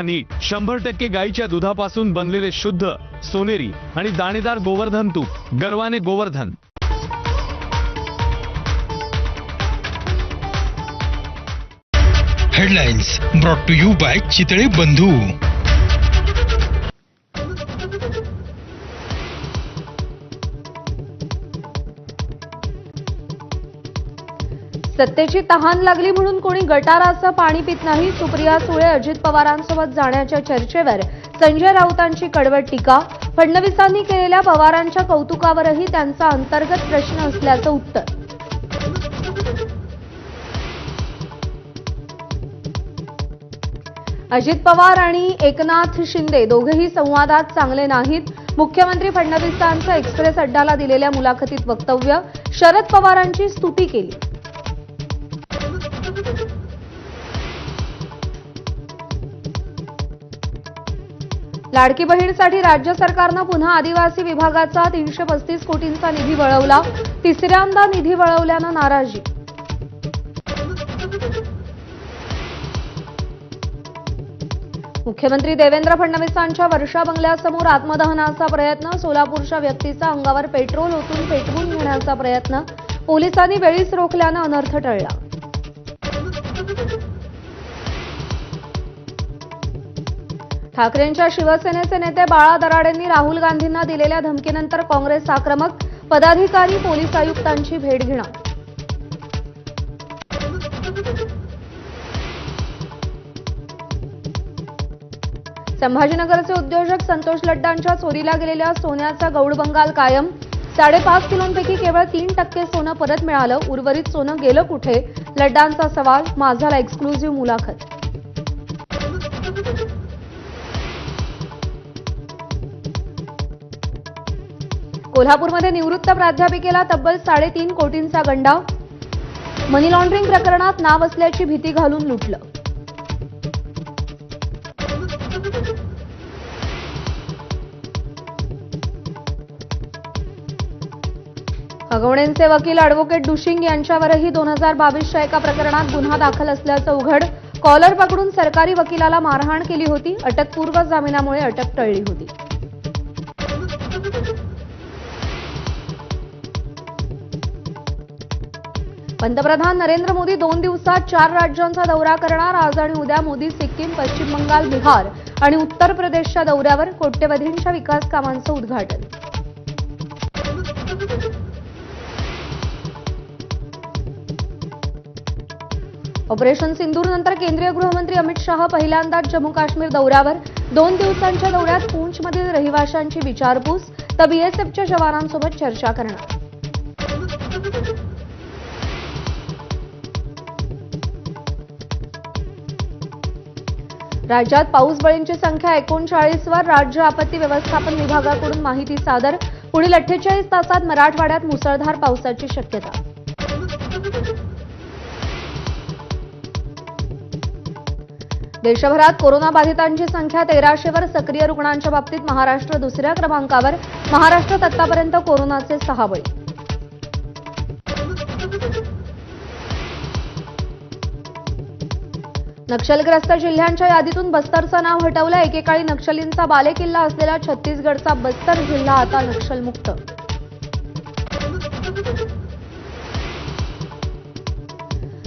पहा नीट 100% गाईच्या दुधापासून बनलेले शुद्ध सोनेरी आणि दाणेदार गोवर्धन तूप गर्वाने Govardhan. Headlines brought to you by Chitale Bandhu. सत्तेची तहान लागली म्हणून कोणी गटाराचं पाणी पित नाही। सुप्रिया सुळे अजित पवारांसोबत जाण्याच्या चर्चेवर संजय राऊतांची कडवट टीका। फडणवीसांनी केलेल्या पवारांच्या कौतुकावरही त्यांचा अंतर्गत प्रश्न असल्याचं उत्तर। अजित पवार आणि एकनाथ शिंदे दोघेही संवादात चांगले नाहीत। मुख्यमंत्री फडणवीसांचं एक्सप्रेस अड्डाला दिलेल्या मुलाखतीत वक्तव्य। शरद पवारांची स्तुती केली। लाडकी बहीणसाठी राज्य सरकारनं पुन्हा आदिवासी विभागाचा 335 कोटींचा निधी वळवला। तिसऱ्यांदा निधी वळवल्यानं नाराजी। मुख्यमंत्री देवेंद्र फडणवीसांच्या वर्षा बंगल्यासमोर आत्मदहनाचा प्रयत्न। सोलापूरच्या व्यक्तीचा अंगावर पेट्रोल ओतून पेटवून घेण्याचा प्रयत्न। पोलिसांनी वेळीच रोखल्यानं अनर्थ टळला। ठाकरेंच्या शिवसेनेचे नेते बाळा दराडेंनी राहुल गांधींना दिलेल्या धमकीनंतर काँग्रेस आक्रमक। पदाधिकारी पोलीस आयुक्तांची भेट घेणार। संभाजीनगरचे उद्योजक संतोष लड्डांच्या चोरीला गेलेल्या सोन्याचा गौडबंगाल कायम। 5.5 किलोंपैकी केवळ 3% सोनं परत मिळालं। उर्वरित सोनं गेलं कुठे? लड्डांचा सवाल। माझाला एक्सक्लुझिव्ह मुलाखत। कोल्हापूरमध्ये निवृत्त प्राध्यापिकेला तब्बल 3.5 कोटींचा गंडा। मनी लॉन्ड्रिंग प्रकरणात नाव असल्याची भीती घालून लुटलं। हगवणेंचे वकील अॅडव्होकेट दुशिंग यांच्यावरही 2022च्या एका प्रकरणात गुन्हा दाखल असल्याचं उघड। कॉलर पकडून सरकारी वकिलाला मारहाण केली होती। अटकपूर्व जामिनामुळे अटक टळली होती। पंतप्रधान नरेंद्र मोदी 2 दिवसात 4 राज्यांचा दौरा करणार। आज आणि उद्या मोदी सिक्कीम, पश्चिम बंगाल, बिहार आणि उत्तर प्रदेशच्या दौऱ्यावर। कोट्यवधींच्या विकास कामांचं उद्घाटन। ऑपरेशन सिंदूरनंतर केंद्रीय गृहमंत्री अमित शाह पहिल्यांदाच जम्मू काश्मीर दौऱ्यावर। 2 दिवसांच्या दौऱ्यात पूंछमधील रहिवाशांची विचारपूस तर बीएसएफच्या जवानांसोबत चर्चा करणार। राज्यात पाऊसबळींची संख्या 39 वर। राज्य आपत्ती व्यवस्थापन विभागाकडून माहिती सादर। पुढील 48 तासात मराठवाड्यात मुसळधार पावसाची शक्यता। देशभरात कोरोना बाधितांची संख्या 1300 वर। सक्रिय रुग्णांच्या बाबतीत महाराष्ट्र दुसऱ्या क्रमांकावर। महाराष्ट्रात आतापर्यंत कोरोनाचे 6 बळी। नक्षलग्रस्त जिल्ह्यांच्या यादीतून बस्तरचं नाव हटवलं। एकेकाळी नक्षलींचा बालेकिल्ला असलेला छत्तीसगडचा बस्तर जिल्हा आता नक्षलमुक्त।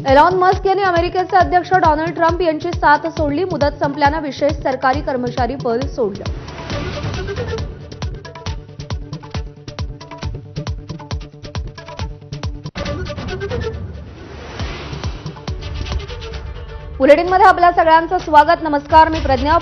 एलॉन मस्क यांनी अमेरिकेचे अध्यक्ष डोनाल्ड ट्रम्प यांची साथ सोडली। मुदत संपल्यानं विशेष सरकारी कर्मचारी पद सोडलं। बुलेटिनमध्ये आपल्या सगळ्यांचं स्वागत। नमस्कार, मी प्रज्ञा।